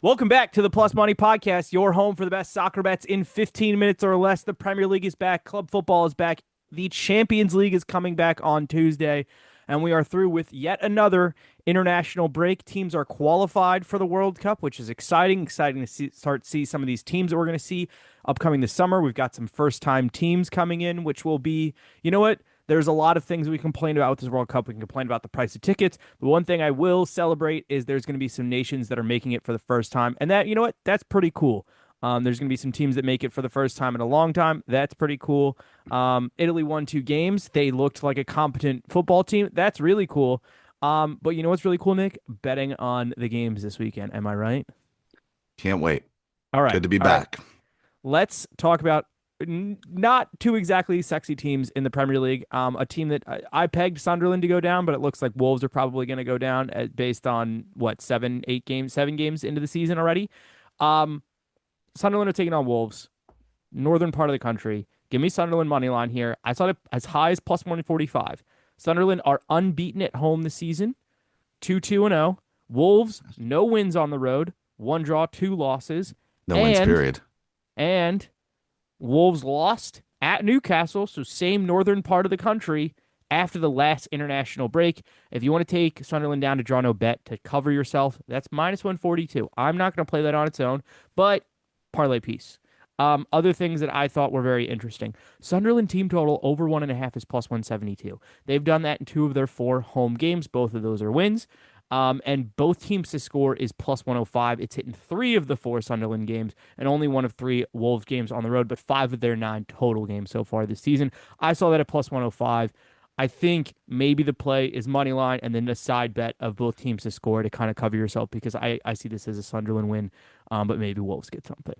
Welcome back to the Plus Money Podcast, your home for the best soccer bets in 15 minutes or less. The Premier League is back. Club football is back. The Champions League is coming back on Tuesday. And we are through with yet another international break. Teams are qualified for the World Cup, which is exciting. Exciting to see some of these teams that we're going to see upcoming this summer. We've got some first-time teams coming in, which will be, you know what? There's a lot of things we complain about with this World Cup. We can complain about the price of tickets. The one thing I will celebrate is there's going to be some nations that are making it for the first time. And that, you know what? That's pretty cool. There's going to be some teams that make it for the first time in a long time. That's pretty cool. Italy won 2 games. They looked like a competent football team. That's really cool. But you know what's really cool, Nick? Betting on the games this weekend. Am I right? Can't wait. All right. Good to be All right. back. Let's talk about not two exactly sexy teams in the Premier League. A team that I pegged Sunderland to go down, but it looks like Wolves are probably going to go down based on what 7 games into the season already. Sunderland are taking on Wolves, northern part of the country. Give me Sunderland money line here. I saw it as high as plus 145. Sunderland are unbeaten at home this season, 2-2-0. Wolves no wins on the road, 1 draw, 2 losses, No wins, and period. and Wolves lost at Newcastle, so same northern part of the country after the last international break. If you want to take Sunderland down to draw no bet to cover yourself, that's minus 142. I'm not going to play that on its own, but parlay piece. Other things that I thought were very interesting. Sunderland team total over 1.5 is plus 172. They've done that in 2 of their 4 home games. Both of those are wins. And both teams to score is plus 105. It's hit in 3 of the 4 Sunderland games and only 1 of 3 Wolves games on the road, but 5 of their 9 total games so far this season. I saw that at plus 105. I think maybe the play is money line and then a side bet of both teams to score to kind of cover yourself because I see this as a Sunderland win, but maybe Wolves get something.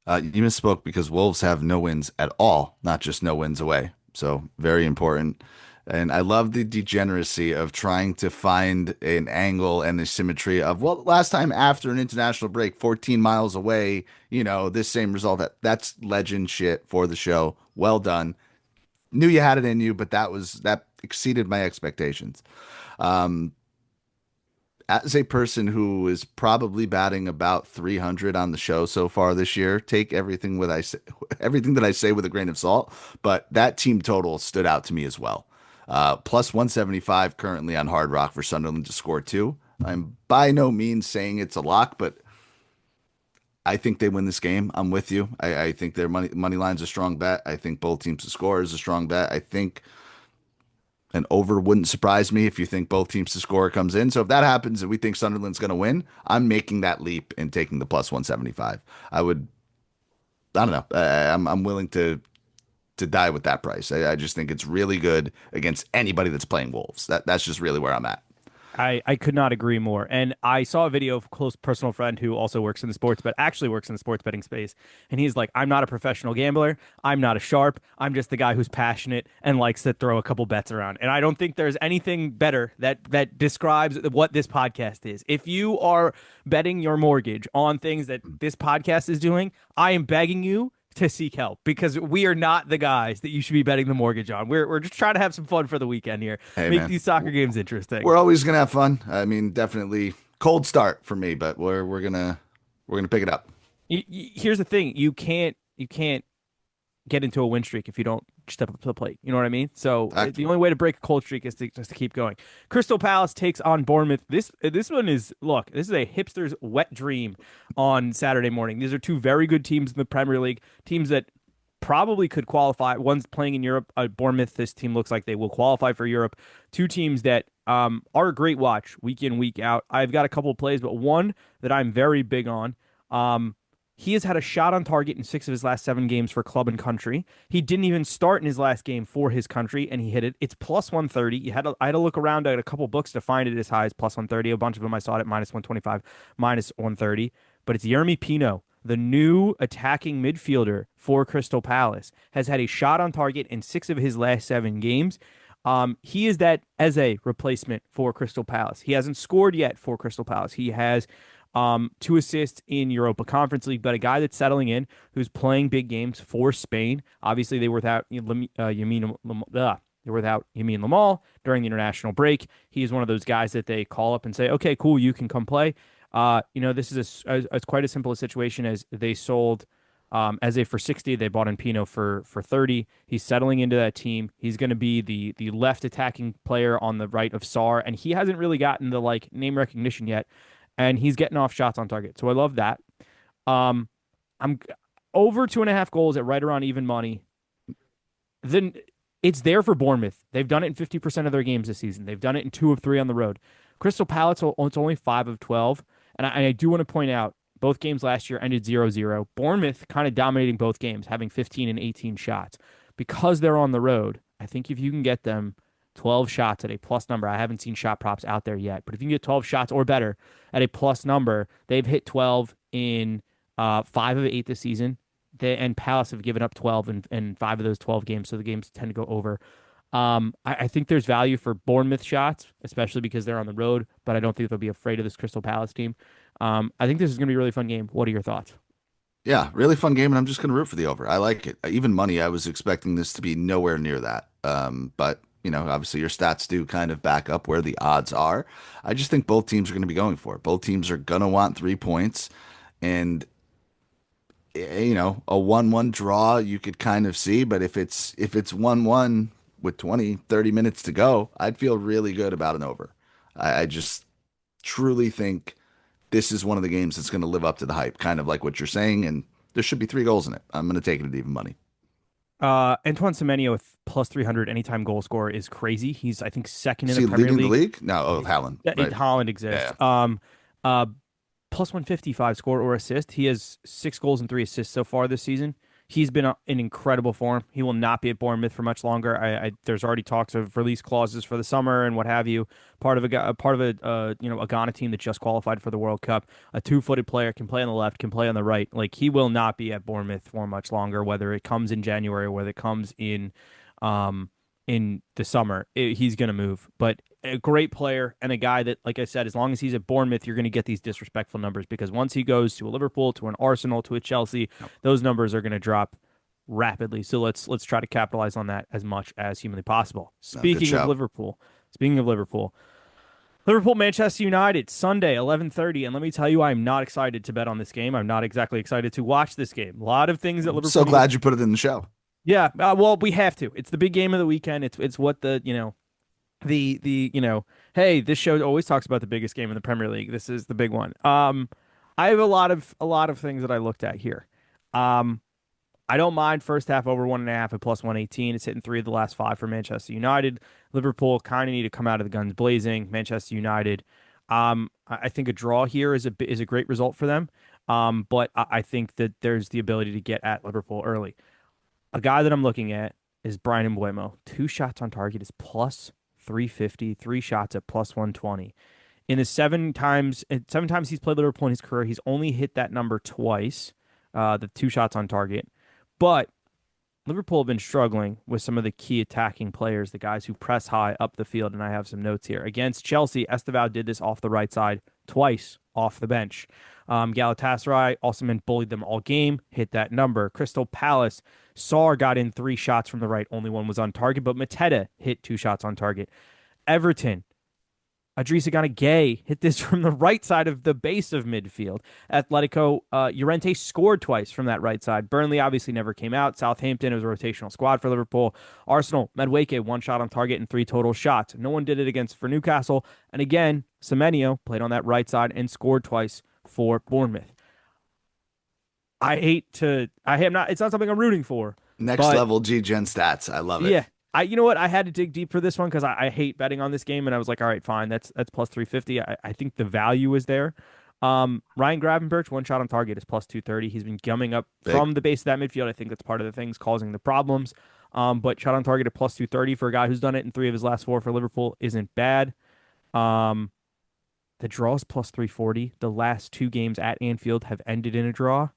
You misspoke because Wolves have no wins at all, not just no wins away. So very important. And I love the degeneracy of trying to find an angle and the symmetry of, well, last time after an international break, 14 miles away, this same result. That's legend shit for the show. Well done. Knew you had it in you, but that exceeded my expectations. Um, as a person who is probably batting about 300 on the show so far this year, take everything with I say, everything that I say with a grain of salt. But that team total stood out to me as well. Plus 175 currently on Hard Rock for Sunderland to score 2. I'm by no means saying it's a lock, but I think they win this game. I'm with you. I think their money line's a strong bet. I think both teams to score is a strong bet. I think an over wouldn't surprise me if you think both teams to score comes in. So if that happens and we think Sunderland's going to win, I'm making that leap and taking the plus 175. I don't know. I'm willing to die with that price. I just think it's really good against anybody that's playing Wolves. That's just really where I'm at. I could not agree more. And I saw a video of a close personal friend who also works in the sports, but actually works in the sports betting space. And he's like, I'm not a professional gambler. I'm not a sharp. I'm just the guy who's passionate and likes to throw a couple bets around. And I don't think there's anything better that describes what this podcast is. If you are betting your mortgage on things that this podcast is doing, I am begging you to seek help because we are not the guys that you should be betting the mortgage on. We're just trying to have some fun for the weekend here. Hey Make man, these soccer games interesting. we're always gonna have fun. I mean, definitely cold start for me, but we're gonna pick it up. Here's the thing: you can't get into a win streak if you don't step up to the plate. You know what I mean? So the Exactly. only way to break a cold streak is to just to keep going. Crystal Palace takes on Bournemouth. This one is look. This is a hipster's wet dream on Saturday morning. These are 2 very good teams in the Premier League. Teams that probably could qualify. One's playing in Europe. Bournemouth. This team looks like they will qualify for Europe. 2 teams that are a great watch week in week out. I've got a couple of plays, but one that I'm very big on. He has had a shot on target in 6 of his last 7 games for club and country. He didn't even start in his last game for his country, and he hit it. It's plus 130. I had to look around at a couple books to find it as high as plus 130. A bunch of them I saw it at minus 125, minus 130. But it's Yeremy Pino, the new attacking midfielder for Crystal Palace, has had a shot on target in 6 of his last 7 games. He is that as a replacement for Crystal Palace. He hasn't scored yet for Crystal Palace. He has 2 assists in Europa Conference League, but a guy that's settling in, who's playing big games for Spain. Obviously, they were without they were without Yamin Lamal during the international break. He is one of those guys that they call up and say, "Okay, cool, you can come play." This is it's quite as simple a situation as they sold Eze for 60. They bought in Pino for 30. He's settling into that team. He's going to be the left attacking player on the right of Sar, and he hasn't really gotten the like name recognition yet, and he's getting off shots on target. So I love that. Um, I'm over 2.5 goals at right around even money. Then it's there for Bournemouth. They've done it in 50% of their games this season. They've done it in 2 of 3 on the road. Crystal Palace, it's only 5 of 12. And I do want to point out both games last year ended 0-0. Bournemouth kind of dominating both games, having 15 and 18 shots. Because they're on the road, I think if you can get them 12 shots at a plus number, I haven't seen shot props out there yet, but if you can get 12 shots or better at a plus number, they've hit 12 in 5 of 8 this season. And Palace have given up 12 in 5 of those 12 games, so the games tend to go over. I think there's value for Bournemouth shots, especially because they're on the road, but I don't think they'll be afraid of this Crystal Palace team. I think this is going to be a really fun game. What are your thoughts? Yeah, really fun game, and I'm just going to root for the over. I like it. Even money, I was expecting this to be nowhere near that. But obviously your stats do kind of back up where the odds are. I just think both teams are going to be going for it. Both teams are going to want 3 points, and a 1-1 draw you could kind of see, but if it's 1-1 with 20, 30 minutes to go, I'd feel really good about an over. I just truly think this is one of the games that's going to live up to the hype, kind of like what you're saying, and there should be 3 goals in it. I'm going to take it at even money. Antoine Semenyo with plus 300 anytime goal score is crazy. He's, I think, second in Is the he Premier leading the League. league? No, oh, Haaland, right? Holland exists. Yeah. Uh, plus 155 score or assist. He has 6 goals and 3 assists so far this season. He's been in incredible form. He will not be at Bournemouth for much longer. There's already talks of release clauses for the summer and what have you. A Ghana team that just qualified for the World Cup. A two-footed player can play on the left, can play on the right. Like he will not be at Bournemouth for much longer. Whether it comes in January or whether it comes in the summer, he's going to move. But a great player and a guy that, like I said, as long as he's at Bournemouth, you're going to get these disrespectful numbers because once he goes to a Liverpool, to an Arsenal, to a Chelsea, those numbers are going to drop rapidly. So let's try to capitalize on that as much as humanly possible. No, good shout. Speaking of Liverpool, Manchester United Sunday 11:30, and let me tell you, I'm not excited to bet on this game. I'm not exactly excited to watch this game. A lot of things that I'm Liverpool. so glad you put it in the show. Yeah, well, we have to. It's the big game of the weekend. It's what hey, this show always talks about the biggest game in the Premier League. This is the big one. I have a lot of things that I looked at here. I don't mind first half over 1.5 at plus 118. It's hitting 3 of the last 5 for Manchester United. Liverpool kind of need to come out of the guns blazing. Manchester United, I think a draw here is a great result for them. But I think that there's the ability to get at Liverpool early. A guy that I'm looking at is Brian Mbeumo. 2 shots on target is plus 350. 3 shots at plus 120. In the 7 times he's played Liverpool in his career, he's only hit that number twice, the 2 shots on target. But Liverpool have been struggling with some of the key attacking players, the guys who press high up the field, and I have some notes here. Against Chelsea, Estevao did this off the right side twice off the bench. Galatasaray, Osimhen bullied them all game, hit that number. Crystal Palace, Sarr got in 3 shots from the right, only 1 was on target, but Mateta hit 2 shots on target. Everton, Idrissa Gana Gueye hit this from the right side of the base of midfield. Atletico, Llorente scored twice from that right side. Burnley obviously never came out. Southampton, it was a rotational squad for Liverpool. Arsenal, Madueke, 1 shot on target and 3 total shots. No one did it for Newcastle. And again, Semenyo played on that right side and scored twice for Bournemouth. It's not something I'm rooting for. Next level G-Gen stats. I love it. Yeah. You know what? I had to dig deep for this one because I hate betting on this game, and I was like, all right, fine, that's plus 350. I think the value is there. Ryan Gravenberch, 1 shot on target is plus 230. He's been gumming up from the base of that midfield. I think that's part of the things causing the problems. But shot on target at plus 230 for a guy who's done it in 3 of his last 4 for Liverpool isn't bad. The draw is plus 340. The last 2 games at Anfield have ended in a draw.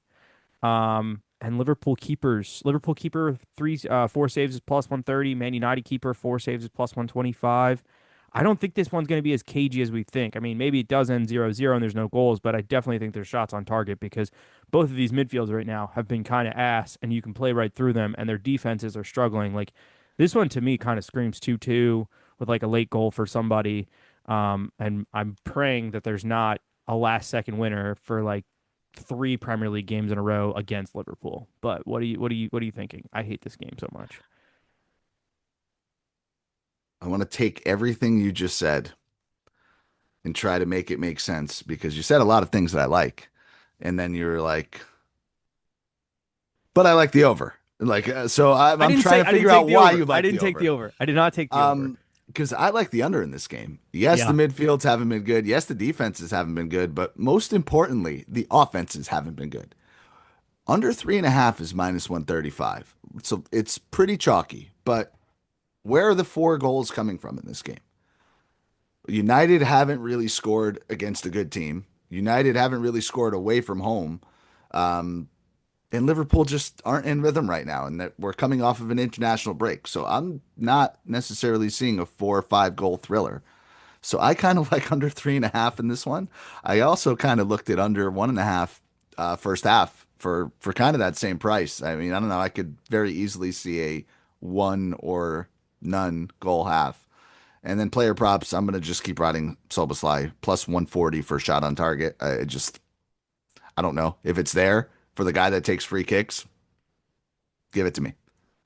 And Liverpool keeper 4 saves is plus 130. Man United keeper 4 saves is plus 125. I don't think this one's going to be as cagey as we think. I mean, maybe it does end 0-0 and there's no goals, but I definitely think there's shots on target because both of these midfields right now have been kind of ass, and you can play right through them, and their defenses are struggling. Like this one to me kind of screams 2-2 with like a late goal for somebody. And I'm praying that there's not a last second winner for like three Premier League games in a row against Liverpool. But what are you thinking? I hate this game so much. I want to take everything you just said and try to make it make sense because you said a lot of things that I like. And then you're like, but I like the over. Like, so I'm trying to I didn't figure take out the why over. you I like didn't the take the over. over. I did not take the over. Because I like the under in this game. Yes, the Yeah. midfields haven't been good. Yes, the defenses haven't been good, but most importantly, the offenses haven't been good. Under 3.5 is -135. So it's pretty chalky. But where are the 4 goals coming from in this game? United haven't really scored against a good team. United haven't really scored away from home. Um, and Liverpool just aren't in rhythm right now, and that we're coming off of an international break. So I'm not necessarily seeing a 4 or 5 goal thriller. So I kind of like under 3.5 in this one. I also kind of looked at under 1.5 first half for kind of that same price. I mean, I don't know. I could very easily see a one or none goal half. And then player props, I'm gonna just keep riding Soboslai plus 140 for shot on target. I don't know if it's there for the guy that takes free kicks. Give it to me.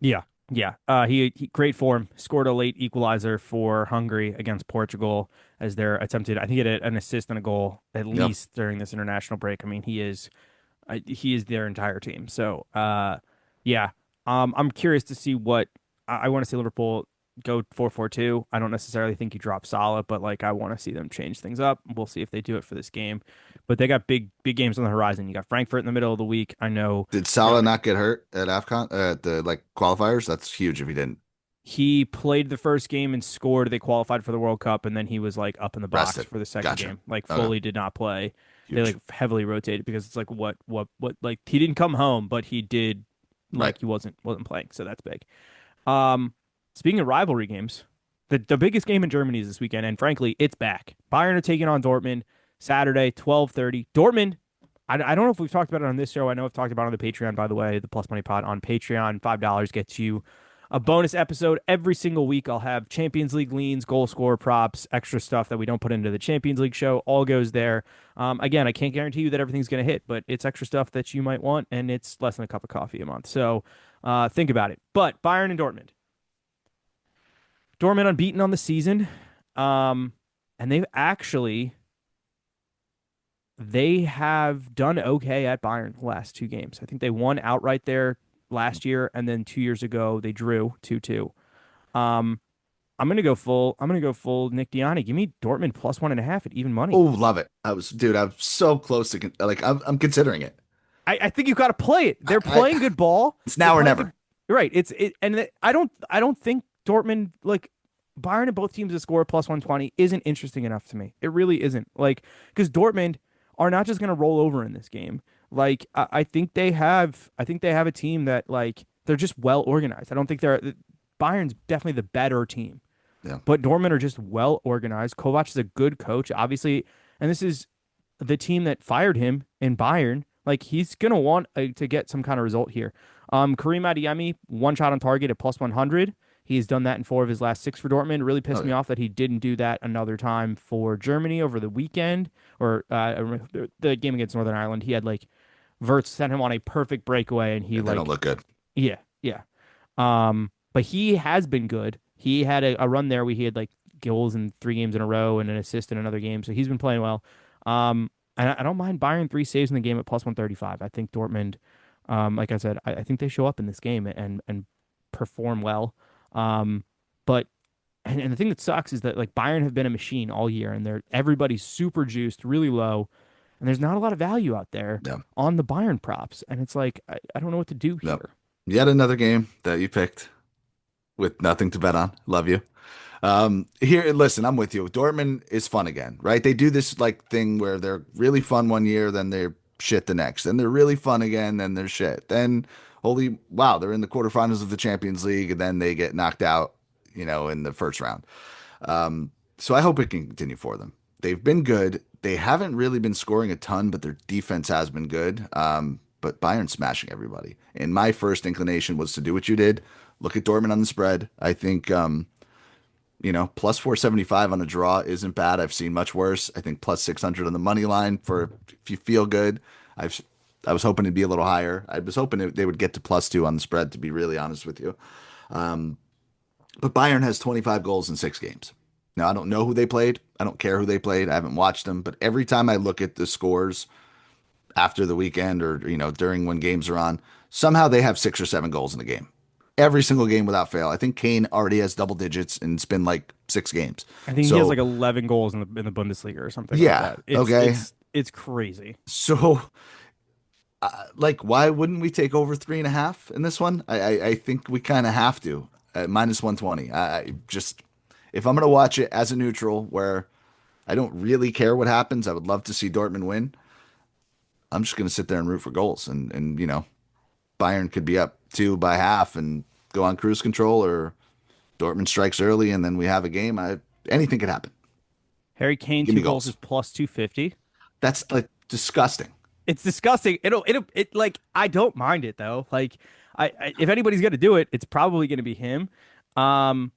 Yeah. Yeah. He great form. Scored a late equalizer for Hungary against Portugal as they're attempted. I think he had an assist and a goal at Yep. least during this international break. I mean, he is their entire team. So, yeah. I'm curious to see what I want to see Liverpool go 4-4-2. I don't necessarily think you drop Salah, but like I want to see them change things up. We'll see if they do it for this game. But they got big games on the horizon. You got Frankfurt in the middle of the week. I know Did they're Salah like not get hurt at AFCON at the like qualifiers? That's huge if he didn't. he played the first game and scored. They qualified for the World Cup, and then he was like up in the box Rested. for the second Gotcha. game. Like Okay. fully did not play. They Huge. like heavily rotated because it's like what like he didn't come home, but he did Right. like he wasn't playing, so that's big. Um, Speaking of rivalry games, the biggest game in Germany is this weekend, and frankly, it's back. Bayern are taking on Dortmund Saturday, 12:30. Dortmund. I don't know if we've talked about it on this show. I know I've talked about it on the Patreon, by the way, the Plus Money Pod on Patreon. $5 gets you a bonus episode every single week. I'll have Champions League leans, goal scorer props, extra stuff that we don't put into the Champions League show. All goes there. Again, I can't guarantee you that everything's going to hit, but it's extra stuff that you might want, and it's less than a cup of coffee a month. So think about it. But Bayern and Dortmund. Dortmund unbeaten on the season. And they have done okay at Bayern the last 2 games. I think they won outright there last year, and then 2 years ago they drew 2-2. Um, I'm gonna go full Nick Dianni. Give me Dortmund plus 1.5 at even Oh, money. love it. Dude, I'm so close to like I'm considering it. I think you've got to play it. They're I playing good ball. it's They're now or playing good. never. Right. I don't think Dortmund like Bayern and both teams to score plus 120 isn't interesting enough to me. It really isn't. Like because Dortmund are not just going to roll over in this game. Like I think they have a team that like they're just well organized. I don't think Bayern's definitely the better team. Yeah. But Dortmund are just well organized. Kovac is a good coach, obviously, and this is the team that fired him in Bayern. Like he's gonna want to get some kind of result here. Kareem Adeyemi, one shot on target at plus 100. He's done that in 4 of his last 6 for Dortmund. It really Oh pissed me yeah. off that he didn't do that another time for Germany over the weekend or the game against Northern Ireland. He had like Verts sent him on a perfect breakaway, and he Yeah, they don't like look good. yeah. But he has been good. He had a run there where he had like goals in 3 games in a row and an assist in another game, so he's been playing well. And I don't mind Bayern 3 saves in the game at plus 135. I think Dortmund, like I said, I think they show up in this game and perform well. Um, but and the thing that sucks is that like Bayern have been a machine all year, and everybody's super juiced, really low, and there's not a lot of value out there Yeah. on the Bayern props, and it's like I don't know what to do Yep. here. Yet another game that you picked with nothing to bet on. Love you. Here, listen, I'm with you. Dortmund is fun again, right? They do this like thing where they're really fun one year, then they're shit the next. Then they're really fun again, then they're shit. Then, holy wow, they're in the quarterfinals of the Champions League, and then they get knocked out, in the first round. So I hope it can continue for them. They've been good. They haven't really been scoring a ton, but their defense has been good. But Bayern's smashing everybody. And my first inclination was to do what you did. Look at Dortmund on the spread. I think, Plus 475 on a draw isn't bad. I've seen much worse. I think plus 600 on the money line for if you feel good. I've I was hoping it'd be a little higher. I was hoping they would get to plus 2 on the spread, to be really honest with you. Um, but Bayern has 25 goals in 6 games. Now, I don't know who they played. I don't care who they played. I haven't watched them. But every time I look at the scores after the weekend or, during when games are on, somehow they have 6 or 7 goals in a game. Every single game without fail. I think Kane already has double digits and it's been like 6 games. I think he has So, like 11 goals in the Bundesliga or something like yeah. that. It's Okay. it's it's crazy. So, like, why wouldn't we take over 3.5 in this one? I think we kind of have to at minus 120. I just, if I'm going to watch it as a neutral where I don't really care what happens, I would love to see Dortmund win. I'm just going to sit there and root for goals. And, Bayern could be up 2 by half and go on cruise control, or Dortmund strikes early and then we have a game. Anything could happen. Harry Kane Give me 2 goals goals. is plus 250. That's like disgusting. It's disgusting. It like I don't mind it though. Like if anybody's gonna do it, it's probably gonna be him. Um,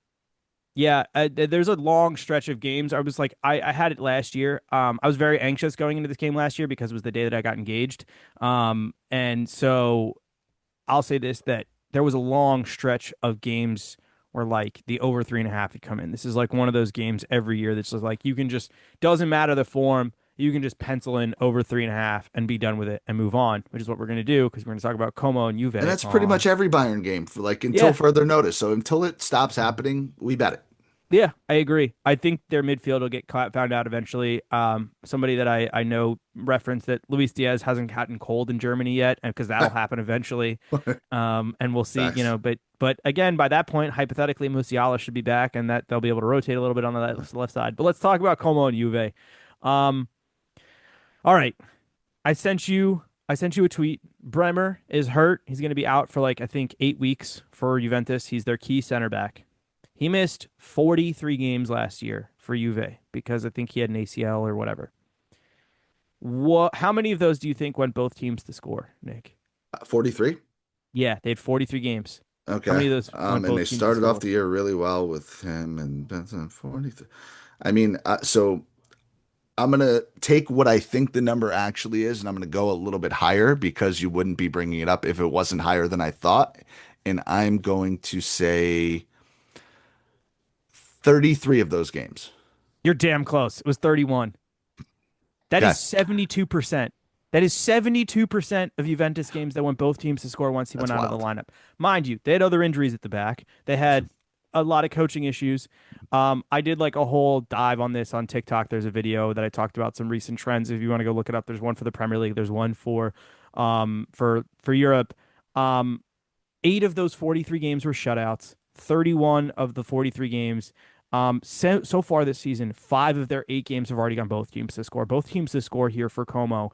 yeah, there's a long stretch of games. I had it last year. I was very anxious going into this game last year because it was the day that I got engaged. And so I'll say this that there was a long stretch of games where like the over 3.5 had come in. This is like one of those games every year that's just like you can just doesn't matter the form. You can just pencil in over 3.5 and be done with it and move on, which is what we're going to do because we're going to talk about Como and And Juve that's pretty on. much every Bayern game for like until Yeah, further notice. So until it stops happening, we bet it. yeah, I agree. I think their midfield will get found out eventually. Somebody that I know referenced that Luis Diaz hasn't gotten cold in Germany yet, and because that'll happen eventually. And we'll see. Facts. But again, by that point, hypothetically, Musiala should be back, and that they'll be able to rotate a little bit on the left side. But let's talk about Como and Juve. Um, all right, I sent you a tweet. Bremer is hurt. He's going to be out for like I think 8 weeks for Juventus. He's their key center back. He missed 43 games last year for Juve because I think he had an ACL or whatever. How many of those do you think went both teams to score, Nick? 43. Yeah, they had 43 games. How Okay. many of those went And both they teams to started off score? the year really well with him and Benson 43. I mean, so I'm going to take what I think the number actually is, and I'm going to go a little bit higher because you wouldn't be bringing it up if it wasn't higher than I thought. And I'm going to say 33 of those games. You're damn close. It was 31. That is Okay. 72%. That is 72% of Juventus games that went both teams to score once he went That's out of the wild. lineup. Mind you, they had other injuries at the back. They had a lot of coaching issues. I did like a whole dive on this on TikTok. There's a video that I talked about some recent trends. If you want to go look it up, there's one for the Premier League. There's one for Europe. Um, 8 of those 43 games were shutouts. 31 of the 43 games. So far this season, 5 of their 8 games have already gone both teams to score. Both teams to score here for Como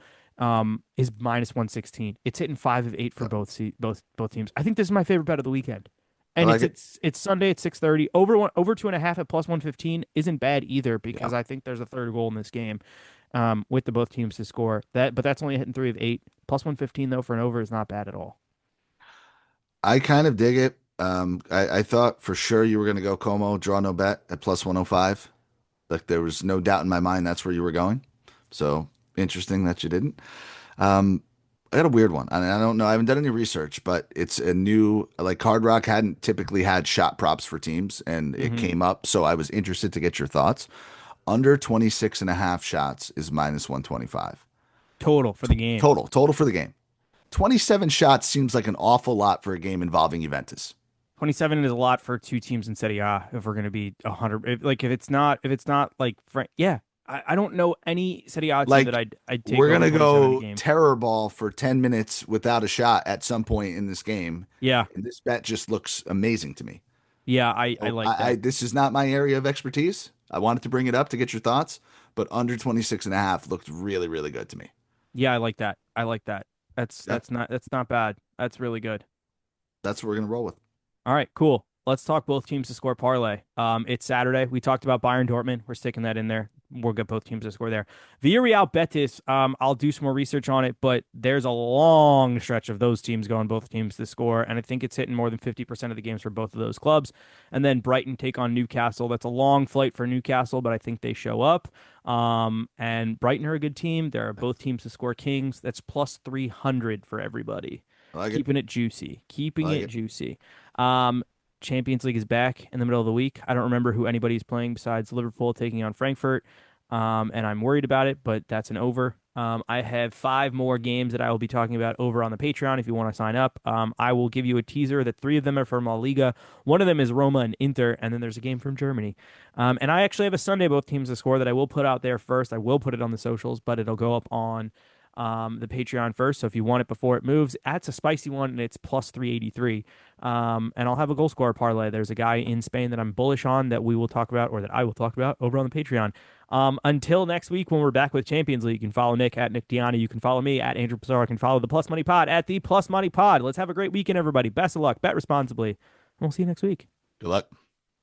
is minus 116. It's hitting 5 of 8 for both teams. I think this is my favorite bet of the weekend. I And like it. it's Sunday at 6:30. Over 2.5 at plus 115 isn't bad either because Yeah. I think there's a third goal in this game with the both teams to score. But that's only hitting 3 of 8. Plus 115 though for an over is not bad at all. I kind of dig it. I thought for sure you were going to go Como, draw no bet at plus 105. Like there was no doubt in my mind that's where you were going. So interesting that you didn't. Um, I got a weird one. I don't know. I haven't done any research, but it's a new, like Hard Rock hadn't typically had shot props for teams and it Hmm. came up. So I was interested to get your thoughts. Under 26 and a half shots is minus 125. Total for the game. Total for the game. 27 shots seems like an awful lot for a game involving Juventus. 27 is a lot for two teams in Serie A if we're going to be 100 if it's not like yeah. I don't know any Serie A team that Like I'd take we're over gonna 27 in a go game. terror ball for 10 minutes without a shot at some point in this game. Yeah. And this bet just looks amazing to me. Yeah, I So like that. this is not my area of expertise. I wanted to bring it up to get your thoughts, but under 26 and a half looked really, really good to me. Yeah, I like that. I like that. Yeah, That's not bad. That's really good. that's what we're gonna roll with. All right, cool. Let's talk both teams to score parlay. It's Saturday. We talked about Bayern Dortmund. We're sticking that in there. we'll get both teams to score there. Villarreal Betis, I'll do some more research on it, but there's a long stretch of those teams going both teams to score, and I think it's hitting more than 50% of the games for both of those clubs. And then Brighton take on Newcastle. That's a long flight for Newcastle, but I think they show up. And Brighton are a good team. They're both teams to score kings. That's plus 300 for everybody. I like it. Keeping it juicy. I Keeping like it it. juicy. Champions League is back in the middle of the week. I don't remember who anybody's playing besides Liverpool taking on Frankfurt, and I'm worried about it, but that's an over. I have 5 more games that I will be talking about over on the Patreon if you want to sign up. I will give you a teaser that 3 of them are from La Liga. One of them is Roma and Inter, and then there's a game from Germany. And I actually have a Sunday both teams to score that I will put out there first. I will put it on the socials, but it'll go up on the Patreon first. So if you want it before it moves, that's a spicy one, and it's plus 383. And I'll have a goal scorer parlay. There's a guy in Spain that I'm bullish on that we will talk about, or that I will talk about over on the Patreon. Until next week when we're back with Champions League, you can follow Nick at Nick Dianni. You can follow me at Andrew Passaro. You can follow the Plus Money Pod at the Plus Money Pod. Let's have a great weekend, everybody. Best of luck. Bet responsibly. And we'll see you next week. Good luck.